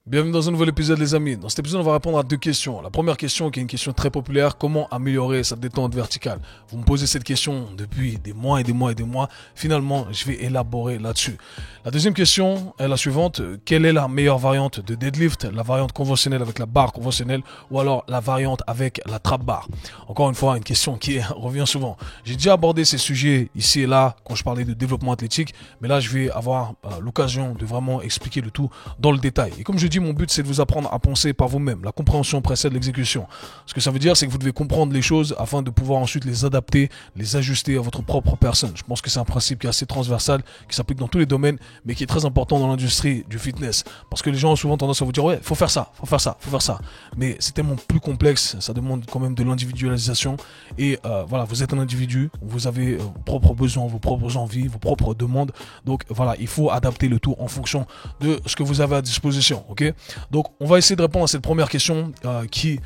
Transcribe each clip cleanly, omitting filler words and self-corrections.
Bienvenue dans un nouvel épisode les amis. Dans cet épisode on va répondre à deux questions. La première question qui est une question très populaire, comment améliorer sa détente verticale? Vous me posez cette question depuis des mois et des mois et des mois. Finalement je vais élaborer là-dessus. La deuxième question est la suivante, quelle est la meilleure variante de deadlift? La variante conventionnelle avec la barre conventionnelle ou alors la variante avec la trap bar? Encore une fois une question qui revient souvent. J'ai déjà abordé ces sujets ici et là quand je parlais de développement athlétique, mais là je vais avoir l'occasion de vraiment expliquer le tout dans le détail. Et comme je dis, mon but c'est de vous apprendre à penser par vous-même. La compréhension précède l'exécution. Ce que ça veut dire, c'est que vous devez comprendre les choses afin de pouvoir ensuite les adapter, les ajuster à votre propre personne. Je pense que c'est un principe qui est assez transversal, qui s'applique dans tous les domaines, mais qui est très important dans l'industrie du fitness. Parce que les gens ont souvent tendance à vous dire, ouais, faut faire ça, faut faire ça, faut faire ça. Mais c'est tellement plus complexe, ça demande quand même de l'individualisation. Et voilà, vous êtes un individu, vous avez vos propres besoins, vos propres envies, vos propres demandes. Donc voilà, il faut adapter le tout en fonction de ce que vous avez à disposition. Ok? Donc on va essayer de répondre à cette première question qui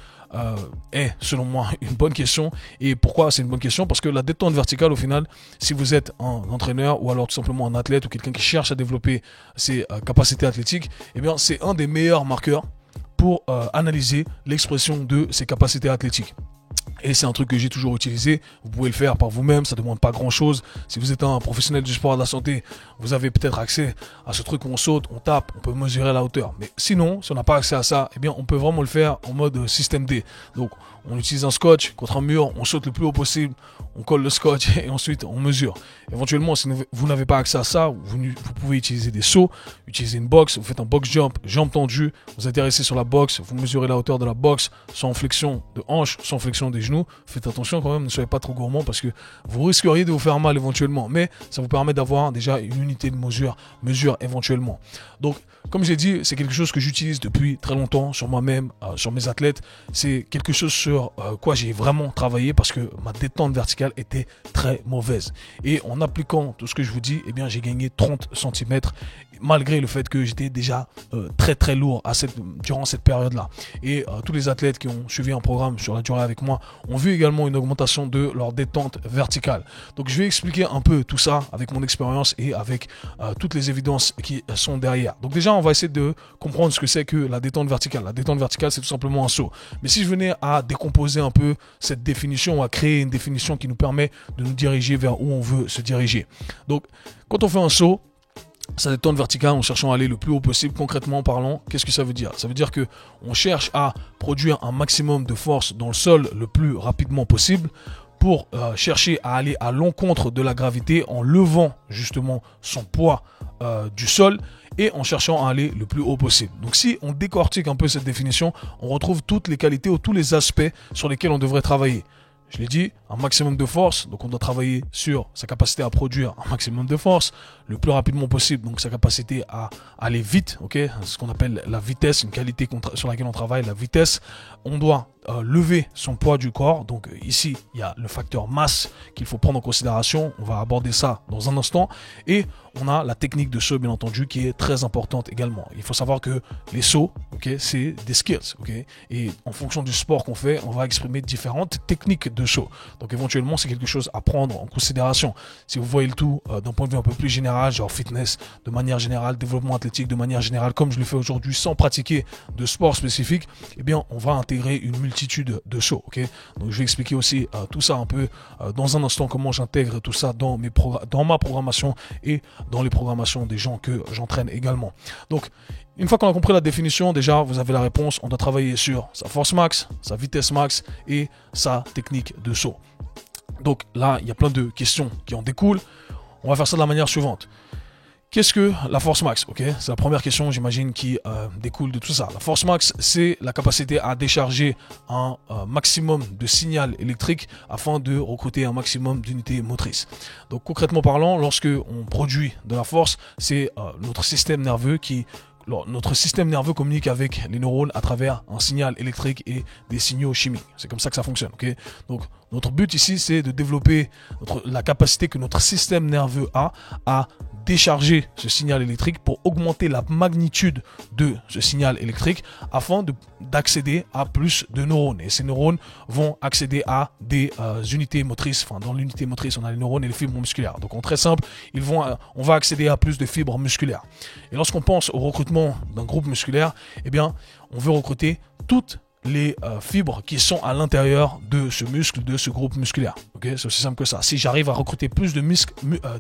est selon moi une bonne question. Et pourquoi c'est une bonne question? Parce que la détente verticale au final, si vous êtes un entraîneur ou alors tout simplement un athlète ou quelqu'un qui cherche à développer ses capacités athlétiques, eh bien c'est un des meilleurs marqueurs pour analyser l'expression de ses capacités athlétiques. Et c'est un truc que j'ai toujours utilisé. Vous pouvez le faire par vous-même, ça ne demande pas grand-chose. Si vous êtes un professionnel du sport et de la santé, vous avez peut-être accès à ce truc où on saute, on tape, on peut mesurer la hauteur. Mais sinon, si on n'a pas accès à ça, eh bien, on peut vraiment le faire en mode système D. Donc, on utilise un scotch contre un mur, on saute le plus haut possible, on colle le scotch et ensuite on mesure. Éventuellement, si vous n'avez pas accès à ça, vous pouvez utiliser des sauts, utiliser une box, vous faites un box jump, jambe tendue, vous atterrissez sur la box, vous mesurez la hauteur de la box sans flexion de hanche, sans flexion des genoux. Faites attention quand même, ne soyez pas trop gourmand parce que vous risqueriez de vous faire mal éventuellement. Mais ça vous permet d'avoir déjà une unité de mesure éventuellement. Donc, comme j'ai dit, c'est quelque chose que j'utilise depuis très longtemps sur moi-même, sur mes athlètes. C'est quelque chose sur quoi j'ai vraiment travaillé parce que ma détente verticale était très mauvaise. Et en appliquant tout ce que je vous dis, eh bien, j'ai gagné 30 cm malgré le fait que j'étais déjà très très lourd durant cette période-là. Et tous les athlètes qui ont suivi un programme sur la durée avec moi ont vu également une augmentation de leur détente verticale. Donc je vais expliquer un peu tout ça avec mon expérience et avec toutes les évidences qui sont derrière. Donc déjà, on va essayer de comprendre ce que c'est que la détente verticale. La détente verticale, c'est tout simplement un saut. Mais si je venais à décomposer un peu cette définition, à créer une définition qui nous permet de nous diriger vers où on veut se diriger. Donc, quand on fait un saut, sa détente verticale en cherchant à aller le plus haut possible, concrètement parlant, qu'est-ce que ça veut dire? Ça veut dire que on cherche à produire un maximum de force dans le sol le plus rapidement possible pour chercher à aller à l'encontre de la gravité en levant justement son poids du sol et en cherchant à aller le plus haut possible. Donc si on décortique un peu cette définition, on retrouve toutes les qualités ou tous les aspects sur lesquels on devrait travailler. Je l'ai dit, un maximum de force, donc on doit travailler sur sa capacité à produire un maximum de force le plus rapidement possible, donc sa capacité à aller vite, ok, ce qu'on appelle la vitesse, une qualité sur laquelle on travaille, la vitesse. On doit lever son poids du corps, donc ici il y a le facteur masse qu'il faut prendre en considération, on va aborder ça dans un instant, et on a la technique de saut bien entendu qui est très importante également. Il faut savoir que les sauts, ok, c'est des skills, ok, et en fonction du sport qu'on fait, on va exprimer différentes techniques de saut. Donc éventuellement c'est quelque chose à prendre en considération. Si vous voyez le tout d'un point de vue un peu plus général, genre fitness de manière générale, développement athlétique de manière générale, comme je le fais aujourd'hui sans pratiquer de sport spécifique, eh bien on va intégrer une multitude de sauts, ok. Donc je vais expliquer aussi tout ça un peu dans un instant, comment j'intègre tout ça dans ma programmation et dans les programmations des gens que j'entraîne également. Donc une fois qu'on a compris la définition, déjà vous avez la réponse. On doit travailler sur sa force max, sa vitesse max et sa technique de saut. Donc là il y a plein de questions qui en découlent. On va faire ça de la manière suivante. Qu'est-ce que la force max? Ok, c'est la première question, j'imagine, qui découle de tout ça. La force max, c'est la capacité à décharger un maximum de signal électrique afin de recruter un maximum d'unités motrices. Donc concrètement parlant, lorsque on produit de la force, c'est notre système nerveux notre système nerveux communique avec les neurones à travers un signal électrique et des signaux chimiques. C'est comme ça que ça fonctionne. Okay, donc notre but ici, c'est de développer la capacité que notre système nerveux a à décharger ce signal électrique, pour augmenter la magnitude de ce signal électrique afin d'accéder à plus de neurones. Et ces neurones vont accéder à des unités motrices. Enfin, dans l'unité motrice, on a les neurones et les fibres musculaires. Donc, en très simple, on va accéder à plus de fibres musculaires. Et lorsqu'on pense au recrutement d'un groupe musculaire, eh bien, on veut recruter toutes les fibres qui sont à l'intérieur de ce muscle, de ce groupe musculaire. Okay, c'est aussi simple que ça. Si j'arrive à recruter plus de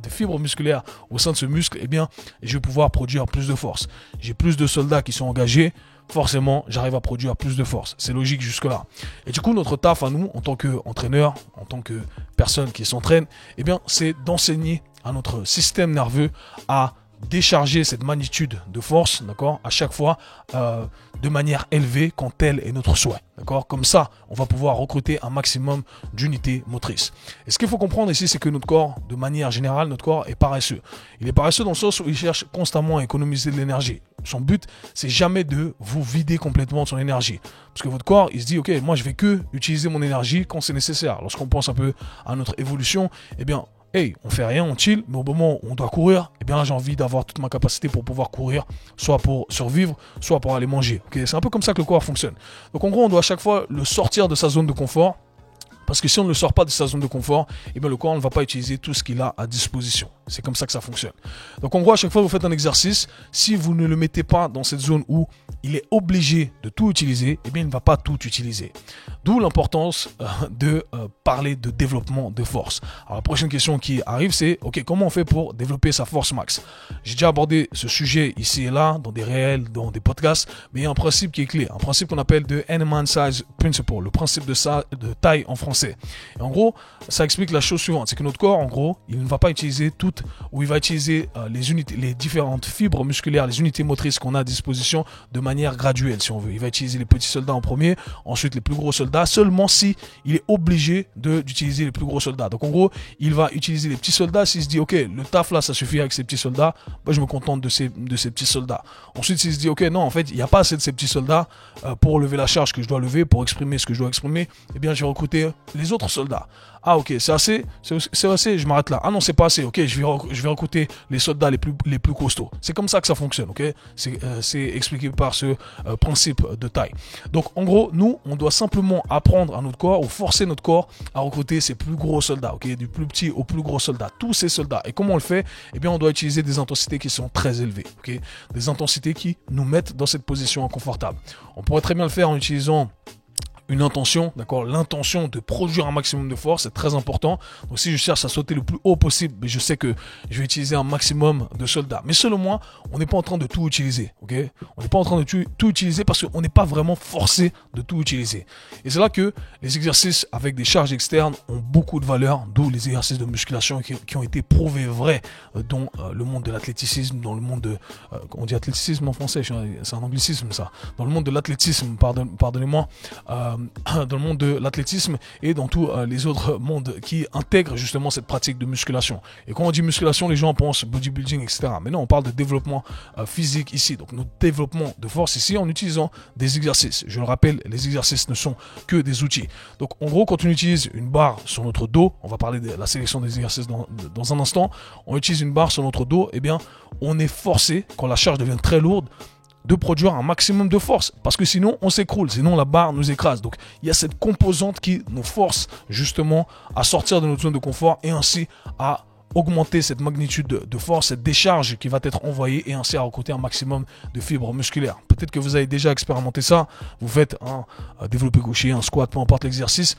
fibres musculaires au sein de ce muscle, eh bien, je vais pouvoir produire plus de force. J'ai plus de soldats qui sont engagés, forcément, j'arrive à produire plus de force. C'est logique jusque-là. Et du coup, notre taf à nous, en tant qu'entraîneur, en tant que personne qui s'entraîne, eh bien, c'est d'enseigner à notre système nerveux à décharger cette magnitude de force, d'accord, à chaque fois de manière élevée quand tel est notre souhait, d'accord. Comme ça, on va pouvoir recruter un maximum d'unités motrices. Et ce qu'il faut comprendre ici, c'est que notre corps, de manière générale, notre corps est paresseux. Il est paresseux dans le sens où il cherche constamment à économiser de l'énergie. Son but, c'est jamais de vous vider complètement de son énergie. Parce que votre corps, il se dit, ok, moi je vais que utiliser mon énergie quand c'est nécessaire. Lorsqu'on pense un peu à notre évolution, eh bien, hey, on fait rien, on chill, mais au moment où on doit courir, eh bien, j'ai envie d'avoir toute ma capacité pour pouvoir courir, soit pour survivre, soit pour aller manger. Okay, c'est un peu comme ça que le corps fonctionne. Donc, en gros, on doit à chaque fois le sortir de sa zone de confort. Parce que si on ne le sort pas de sa zone de confort, eh bien le corps ne va pas utiliser tout ce qu'il a à disposition. C'est comme ça que ça fonctionne. Donc en gros, à chaque fois que vous faites un exercice, si vous ne le mettez pas dans cette zone où il est obligé de tout utiliser, eh bien il ne va pas tout utiliser. D'où l'importance de parler de développement de force. Alors la prochaine question qui arrive, c'est ok, comment on fait pour développer sa force max? J'ai déjà abordé ce sujet ici et là, dans des réels, dans des podcasts, mais il y a un principe qui est clé, un principe qu'on appelle de Henneman Size Principle, le principe de taille en français. Et en gros, ça explique la chose suivante, c'est que notre corps, en gros, il ne va pas utiliser toutes, ou il va utiliser les différentes fibres musculaires, les unités motrices qu'on a à disposition de manière graduelle, si on veut. Il va utiliser les petits soldats en premier, ensuite les plus gros soldats, seulement si il est obligé d'utiliser les plus gros soldats. Donc en gros, il va utiliser les petits soldats s'il se dit, ok, le taf là, ça suffit avec ces petits soldats, bah, je me contente de ces petits soldats. Ensuite, s'il se dit, ok, non, en fait, il n'y a pas assez de ces petits soldats pour lever la charge que je dois lever, pour exprimer ce que je dois exprimer, eh bien, je vais recruter les autres soldats. Ah ok, c'est assez, je m'arrête là. Ah non, c'est pas assez, ok, je vais recruter les soldats les plus costauds. C'est comme ça que ça fonctionne, ok. C'est expliqué par ce principe de taille. Donc en gros, nous, on doit simplement apprendre à notre corps, ou forcer notre corps à recruter ces plus gros soldats, ok, du plus petit au plus gros soldat, tous ces soldats. Et comment on le fait? Eh bien, on doit utiliser des intensités qui sont très élevées, ok, des intensités qui nous mettent dans cette position inconfortable. On pourrait très bien le faire en utilisant une intention, d'accord, l'intention de produire un maximum de force, c'est très important. Donc si je cherche à sauter le plus haut possible, je sais que je vais utiliser un maximum de soldats. Mais selon moi, on n'est pas en train de tout utiliser, ok? On n'est pas en train de tout utiliser parce qu'on n'est pas vraiment forcé de tout utiliser. Et c'est là que les exercices avec des charges externes ont beaucoup de valeur, d'où les exercices de musculation qui ont été prouvés vrais dans le monde de l'athléticisme, dans le monde de... on dit athléticisme en français, c'est un anglicisme ça. Dans le monde de l'athlétisme, pardonnez-moi, dans le monde de l'athlétisme et dans tous les autres mondes qui intègrent justement cette pratique de musculation. Et quand on dit musculation, les gens pensent bodybuilding, etc. Mais non, on parle de développement physique ici. Donc notre développement de force ici en utilisant des exercices. Je le rappelle, les exercices ne sont que des outils. Donc en gros, quand on utilise une barre sur notre dos, on va parler de la sélection des exercices dans un instant, on utilise une barre sur notre dos, eh bien on est forcé, quand la charge devient très lourde, de produire un maximum de force, parce que sinon on s'écroule, sinon la barre nous écrase. Donc il y a cette composante qui nous force justement à sortir de notre zone de confort et ainsi à augmenter cette magnitude de force, cette décharge qui va être envoyée et ainsi à recruter un maximum de fibres musculaires. Peut-être que vous avez déjà expérimenté ça, vous faites un développé couché, un squat, peu importe l'exercice,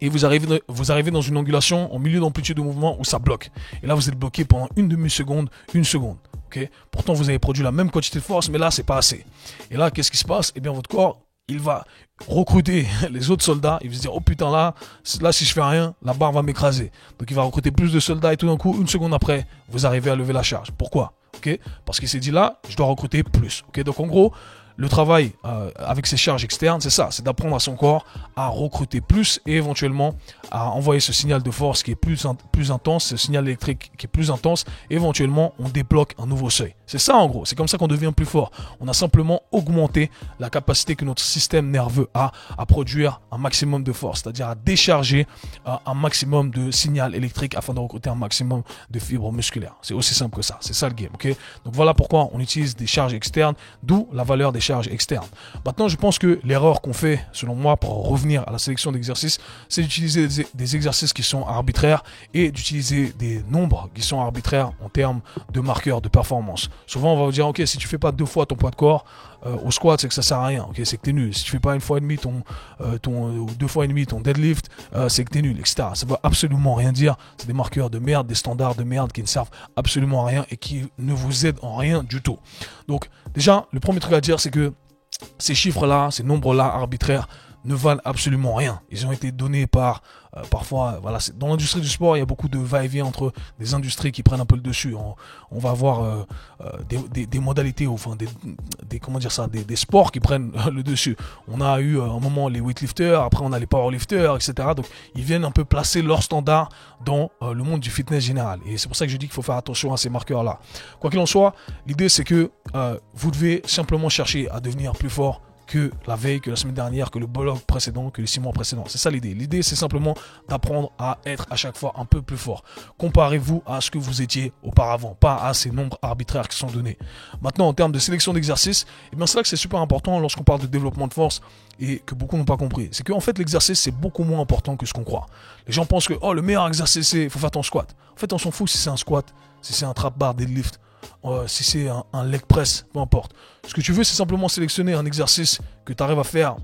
et vous arrivez dans une angulation en milieu d'amplitude de mouvement où ça bloque. Et là, vous êtes bloqué pendant une demi-seconde, une seconde. Okay, pourtant, vous avez produit la même quantité de force, mais là, c'est pas assez. Et là, qu'est-ce qui se passe? Eh bien, votre corps, il va recruter les autres soldats. Il va se dire, oh putain, là, si je fais rien, la barre va m'écraser. Donc, il va recruter plus de soldats et tout d'un coup, une seconde après, vous arrivez à lever la charge. Pourquoi? Okay, parce qu'il s'est dit là, je dois recruter plus. Okay, donc, en gros, le travail avec ces charges externes, c'est ça, c'est d'apprendre à son corps à recruter plus et éventuellement à envoyer ce signal de force qui est plus intense, ce signal électrique qui est plus intense, et éventuellement on débloque un nouveau seuil. C'est ça en gros, c'est comme ça qu'on devient plus fort. On a simplement augmenté la capacité que notre système nerveux a à produire un maximum de force, c'est-à-dire à décharger un maximum de signal électrique afin de recruter un maximum de fibres musculaires. C'est aussi simple que ça, c'est ça le game, ok? Donc voilà pourquoi on utilise des charges externes, d'où la valeur des charges externes. Maintenant, je pense que l'erreur qu'on fait, selon moi, pour revenir à la sélection d'exercices, c'est d'utiliser des exercices qui sont arbitraires et d'utiliser des nombres qui sont arbitraires en termes de marqueurs de performance. Souvent, on va vous dire, ok, si tu fais pas 2 fois ton poids de corps au squat, c'est que ça sert à rien, ok, c'est que t'es nul. Si tu fais pas 1 fois et demi ton 2 fois et demi ton deadlift, c'est que t'es nul, etc. Ça veut absolument rien dire. C'est des marqueurs de merde, des standards de merde qui ne servent absolument à rien et qui ne vous aident en rien du tout. Donc, déjà, le premier truc à dire, c'est que ces chiffres-là, ces nombres-là arbitraires ne valent absolument rien. Ils ont été donnés par, parfois, voilà, dans l'industrie du sport, il y a beaucoup de va-et-vient entre des industries qui prennent un peu le dessus. On va avoir des modalités, enfin comment dire ça, des sports qui prennent le dessus. On a eu un moment les weightlifters, après on a les powerlifters, etc. Donc ils viennent un peu placer leurs standards dans le monde du fitness général. Et c'est pour ça que je dis qu'il faut faire attention à ces marqueurs-là. Quoi qu'il en soit, l'idée c'est que vous devez simplement chercher à devenir plus fort que la veille, que la semaine dernière, que le bloc précédent, que les 6 mois précédents. C'est ça l'idée. L'idée, c'est simplement d'apprendre à être à chaque fois un peu plus fort. Comparez-vous à ce que vous étiez auparavant, pas à ces nombres arbitraires qui sont donnés. Maintenant, en termes de sélection d'exercices, eh bien, c'est là que c'est super important lorsqu'on parle de développement de force et que beaucoup n'ont pas compris. C'est qu'en fait, l'exercice, c'est beaucoup moins important que ce qu'on croit. Les gens pensent que, oh, le meilleur exercice, c'est, il faut faire ton squat. En fait, on s'en fout si c'est un squat, si c'est un trap bar deadlift, si c'est un leg press, peu importe. Ce que tu veux, c'est simplement sélectionner un exercice que tu arrives à faire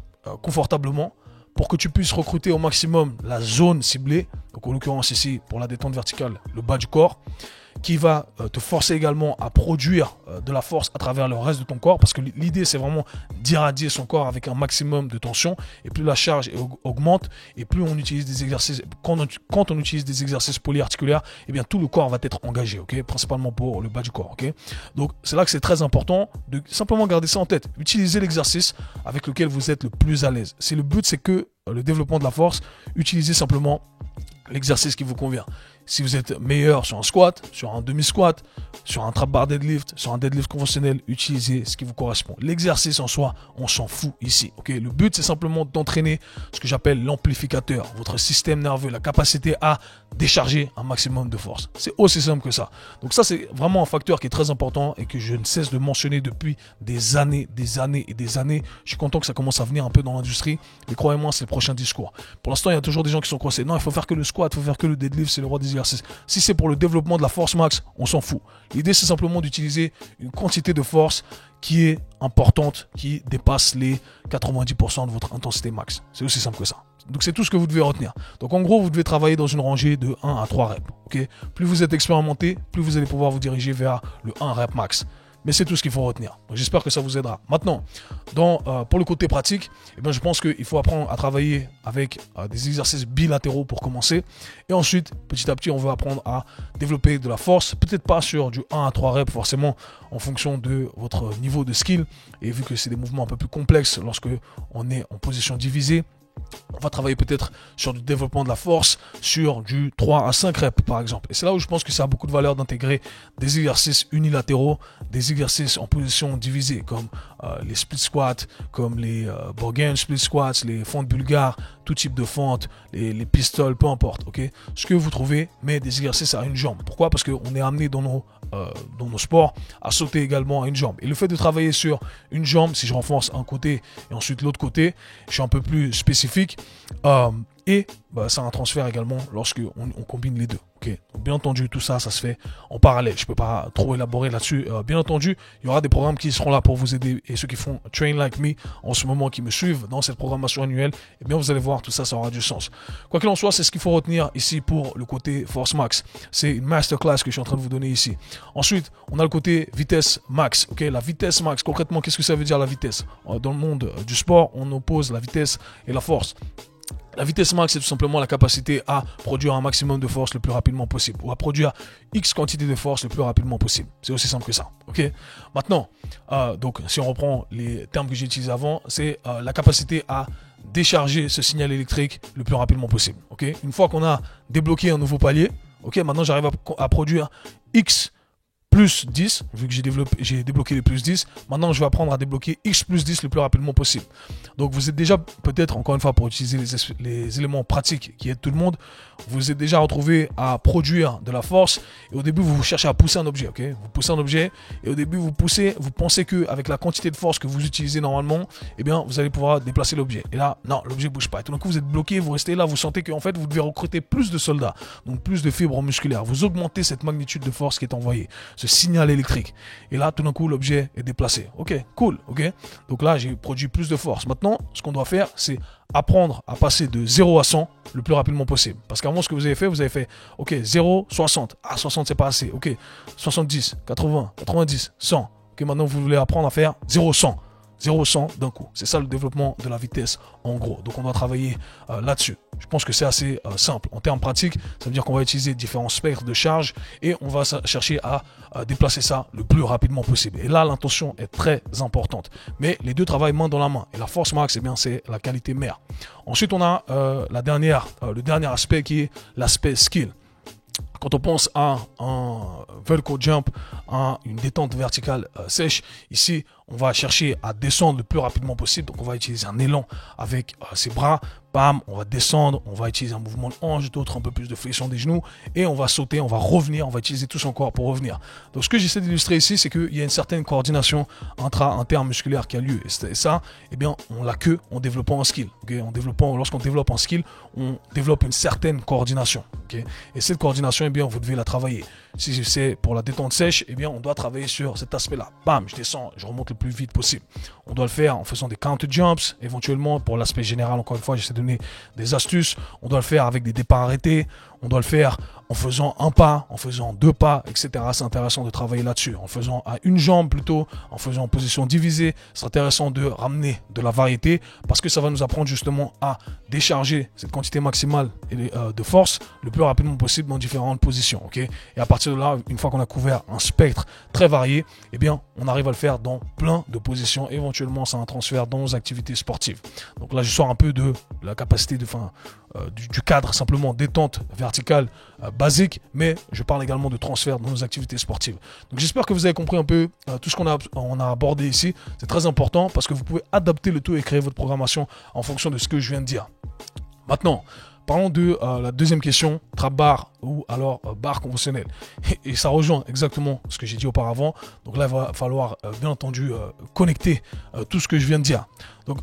confortablement pour que tu puisses recruter au maximum la zone ciblée, donc en l'occurrence ici, pour la détente verticale, le bas du corps, qui va te forcer également à produire de la force à travers le reste de ton corps, parce que l'idée c'est vraiment d'irradier son corps avec un maximum de tension, et plus la charge augmente, et plus on utilise des exercices, quand on utilise des exercices polyarticulaires, eh bien tout le corps va être engagé, ok, principalement pour le bas du corps, ok. Donc c'est là que c'est très important de simplement garder ça en tête, utiliser l'exercice avec lequel vous êtes le plus à l'aise. Si le but c'est que le développement de la force, utilisez simplement l'exercice qui vous convient. Si vous êtes meilleur sur un squat, sur un demi-squat, sur un trap bar deadlift, sur un deadlift conventionnel, utilisez ce qui vous correspond. L'exercice en soi, on s'en fout ici. Okay, le but, c'est simplement d'entraîner ce que j'appelle l'amplificateur, votre système nerveux, la capacité à décharger un maximum de force. C'est aussi simple que ça. Donc ça, c'est vraiment un facteur qui est très important et que je ne cesse de mentionner depuis des années et des années. Je suis content que ça commence à venir un peu dans l'industrie, mais croyez-moi, c'est le prochain discours. Pour l'instant, il y a toujours des gens qui sont coincés. Non, il faut faire que le squat, il faut faire que le deadlift, c'est le roi des exercices. Si c'est pour le développement de la force max, on s'en fout. L'idée, c'est simplement d'utiliser une quantité de force qui est importante, qui dépasse les 90% de votre intensité max. C'est aussi simple que ça. Donc c'est tout ce que vous devez retenir. Donc en gros, vous devez travailler dans une rangée de 1 à 3 reps. Okay, plus vous êtes expérimenté, plus vous allez pouvoir vous diriger vers le 1 rep max. Mais c'est tout ce qu'il faut retenir. J'espère que ça vous aidera. Maintenant, pour le côté pratique, eh bien, je pense qu'il faut apprendre à travailler avec des exercices bilatéraux pour commencer. Et ensuite, petit à petit, on va apprendre à développer de la force. Peut-être pas sur du 1 à 3 reps, forcément, en fonction de votre niveau de skill. Et vu que c'est des mouvements un peu plus complexes lorsque on est en position divisée, on va travailler peut-être sur du développement de la force, sur du 3 à 5 reps par exemple. Et c'est là où je pense que ça a beaucoup de valeur d'intégrer des exercices unilatéraux, des exercices en position divisée, comme les split squats, comme les Borgen split squats, les fentes bulgares, tout type de fentes, les pistoles, peu importe. Okay, ce que vous trouvez, mais des exercices à une jambe. Pourquoi? Parce qu'on est amené dans nos sports à sauter également à une jambe. Et le fait de travailler sur une jambe, si je renforce un côté et ensuite l'autre côté, je suis un peu plus spécifique. Et ça a un transfert également lorsque on combine les deux. Okay. Donc, bien entendu, tout ça, ça se fait en parallèle. Je ne peux pas trop élaborer là-dessus. Bien entendu, il y aura des programmes qui seront là pour vous aider. Et ceux qui font Train Like Me en ce moment, qui me suivent dans cette programmation annuelle, eh bien, vous allez voir, tout ça, ça aura du sens. Quoi qu'il en soit, c'est ce qu'il faut retenir ici pour le côté Force Max. C'est une masterclass que je suis en train de vous donner ici. Ensuite, on a le côté vitesse max. Okay. La vitesse max, concrètement, qu'est-ce que ça veut dire la vitesse? Dans le monde du sport, on oppose la vitesse et la force. La vitesse max, c'est tout simplement la capacité à produire un maximum de force le plus rapidement possible ou à produire X quantité de force le plus rapidement possible. C'est aussi simple que ça. Ok. Maintenant, donc si on reprend les termes que j'ai utilisés avant, c'est la capacité à décharger ce signal électrique le plus rapidement possible. Ok. Une fois qu'on a débloqué un nouveau palier, ok, maintenant j'arrive à produire X plus 10, vu que j'ai débloqué les plus 10, maintenant je vais apprendre à débloquer X plus 10 le plus rapidement possible. Donc vous êtes déjà, peut-être encore une fois pour utiliser les éléments pratiques qui aident tout le monde, vous êtes déjà retrouvé à produire de la force et au début vous cherchez à pousser un objet, ok. Vous poussez un objet et au début vous pensez qu'avec la quantité de force que vous utilisez normalement, eh bien vous allez pouvoir déplacer l'objet. Et là, non, l'objet ne bouge pas. Et tout d'un coup vous êtes bloqué, vous restez là, vous sentez qu'en fait vous devez recruter plus de soldats, donc plus de fibres musculaires. Vous augmentez cette magnitude de force qui est envoyée, ce signal électrique. Et là, tout d'un coup, l'objet est déplacé. Ok, cool, ok. Donc là, j'ai produit plus de force. Maintenant, ce qu'on doit faire, c'est apprendre à passer de 0 à 100 le plus rapidement possible. Parce qu'avant, ce que vous avez fait, ok, 0, 60. Ah, 60, c'est pas assez. Ok, 70, 80, 90, 100. Ok, maintenant, vous voulez apprendre à faire 0, 100. 0-100 d'un coup. C'est ça le développement de la vitesse en gros. Donc on doit travailler là-dessus. Je pense que c'est assez simple. En termes pratiques, ça veut dire qu'on va utiliser différents spectres de charge et on va chercher à déplacer ça le plus rapidement possible. Et là, l'intention est très importante. Mais les deux travaillent main dans la main. Et la force max, eh bien, c'est la qualité mère. Ensuite, on a le dernier aspect qui est l'aspect skill. Quand on pense à un vertical jump, à une détente verticale sèche, ici, on va chercher à descendre le plus rapidement possible. Donc, on va utiliser un élan avec ses bras. Bam, on va descendre, on va utiliser un mouvement de hanche, d'autres un peu plus de flexion des genoux. Et on va sauter, on va revenir, on va utiliser tout son corps pour revenir. Donc, ce que j'essaie d'illustrer ici, c'est qu'il y a une certaine coordination inter-musculaire qui a lieu. Et ça, eh bien, on l'a que en développant un skill. Okay? Lorsqu'on développe un skill, on développe une certaine coordination. Okay? Et cette coordination, eh bien, vous devez la travailler. Si c'est pour la détente sèche, eh bien, on doit travailler sur cet aspect-là. Bam, je descends, je remonte le plus vite possible. On doit le faire en faisant des counter jumps, éventuellement pour l'aspect général. Encore une fois, j'essaie de donner des astuces. On doit le faire avec des départs arrêtés. On doit le faire en faisant un pas, en faisant deux pas, etc. C'est intéressant de travailler là-dessus. En faisant à une jambe plutôt, en faisant en position divisée. C'est intéressant de ramener de la variété parce que ça va nous apprendre justement à décharger cette quantité maximale de force le plus rapidement possible dans différentes positions. Okay. Et à partir de là, une fois qu'on a couvert un spectre très varié, eh bien, on arrive à le faire dans plein de positions. Éventuellement, c'est un transfert dans nos activités sportives. Donc là, je sors un peu de la capacité du cadre simplement détente verticale basique, mais je parle également de transfert dans nos activités sportives. Donc j'espère que vous avez compris un peu tout ce qu'on a abordé ici. C'est très important parce que vous pouvez adapter le tout et créer votre programmation en fonction de ce que je viens de dire. Maintenant, parlons de la deuxième question, trap bar ou alors barre conventionnelle. Et ça rejoint exactement ce que j'ai dit auparavant. Donc là, il va falloir bien entendu connecter tout ce que je viens de dire. Donc,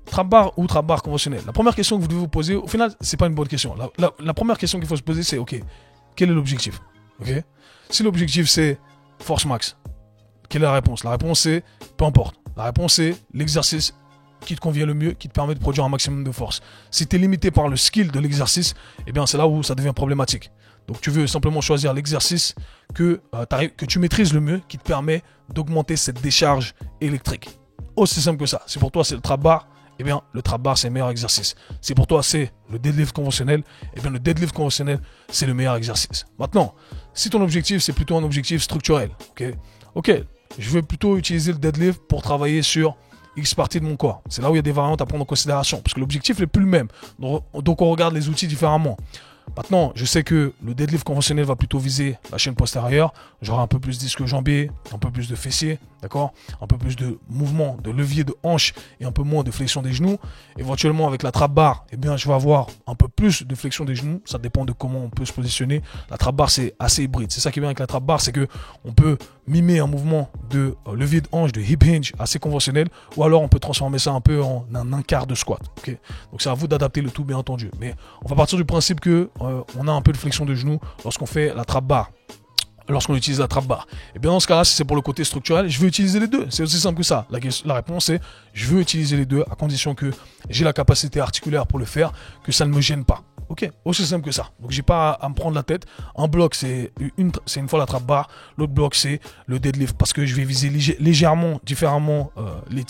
trap bar ou trap bar conventionnel. La première question que vous devez vous poser, au final, c'est pas une bonne question. La première question qu'il faut se poser, c'est ok, quel est l'objectif? Ok. Si l'objectif c'est force max, quelle est la réponse? La réponse c'est peu importe. La réponse c'est l'exercice qui te convient le mieux, qui te permet de produire un maximum de force. Si tu es limité par le skill de l'exercice, eh bien c'est là où ça devient problématique. Donc tu veux simplement choisir l'exercice que tu maîtrises le mieux, qui te permet d'augmenter cette décharge électrique. Aussi simple que ça. Si pour toi c'est le trap bar, eh bien le trap bar c'est le meilleur exercice. Si pour toi c'est le deadlift conventionnel, eh bien le deadlift conventionnel c'est le meilleur exercice. Maintenant, si ton objectif c'est plutôt un objectif structurel, ok, je veux plutôt utiliser le deadlift pour travailler sur X partie de mon corps. C'est là où il y a des variantes à prendre en considération parce que l'objectif n'est plus le même. Donc on regarde les outils différemment. Maintenant, je sais que le deadlift conventionnel va plutôt viser la chaîne postérieure. J'aurai un peu plus de disque jambier, un peu plus de fessier, d'accord, un peu plus de mouvement, de levier de hanche et un peu moins de flexion des genoux. Éventuellement, avec la trap bar, eh bien, je vais avoir un peu plus de flexion des genoux. Ça dépend de comment on peut se positionner. La trap bar, c'est assez hybride. C'est ça qui est bien avec la trap bar, c'est que on peut mimer un mouvement de levier de hanche, de hip hinge assez conventionnel, ou alors on peut transformer ça un peu en un quart de squat. Okay, donc c'est à vous d'adapter le tout, bien entendu. Mais on va partir du principe que on a un peu de flexion de genoux lorsqu'on fait la trap bar. Lorsqu'on utilise la trap bar. Et bien dans ce cas-là, si c'est pour le côté structurel, je veux utiliser les deux. C'est aussi simple que ça. La réponse est, je veux utiliser les deux à condition que j'ai la capacité articulaire pour le faire, que ça ne me gêne pas. Ok, aussi simple que ça. Donc j'ai pas à me prendre la tête. Un bloc c'est une fois la trappe barre, l'autre bloc c'est le deadlift parce que je vais viser légèrement différemment les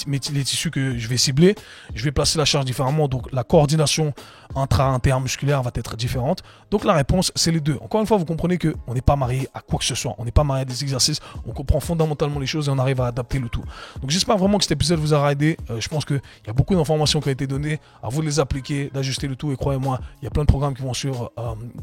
tissus que je vais cibler. Je vais placer la charge différemment, donc la coordination intra-intermusculaire va être différente. Donc la réponse c'est les deux. Encore une fois, vous comprenez que on n'est pas marié à quoi que ce soit, on n'est pas marié à des exercices, on comprend fondamentalement les choses et on arrive à adapter le tout. Donc j'espère vraiment que cet épisode vous aura aidé. Je pense qu'il y a beaucoup d'informations qui ont été données, à vous de les appliquer, d'ajuster le tout et croyez-moi, il y a plein de programmes qui vont suivre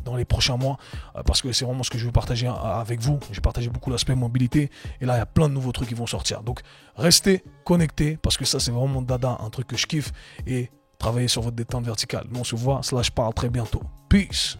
dans les prochains mois parce que c'est vraiment ce que je veux partager avec vous. J'ai partagé beaucoup l'aspect mobilité et là il y a plein de nouveaux trucs qui vont sortir. Donc restez connectés parce que ça c'est vraiment mon dada, un truc que je kiffe et travaillez sur votre détente verticale. Nous on se voit, /parle très bientôt. Peace.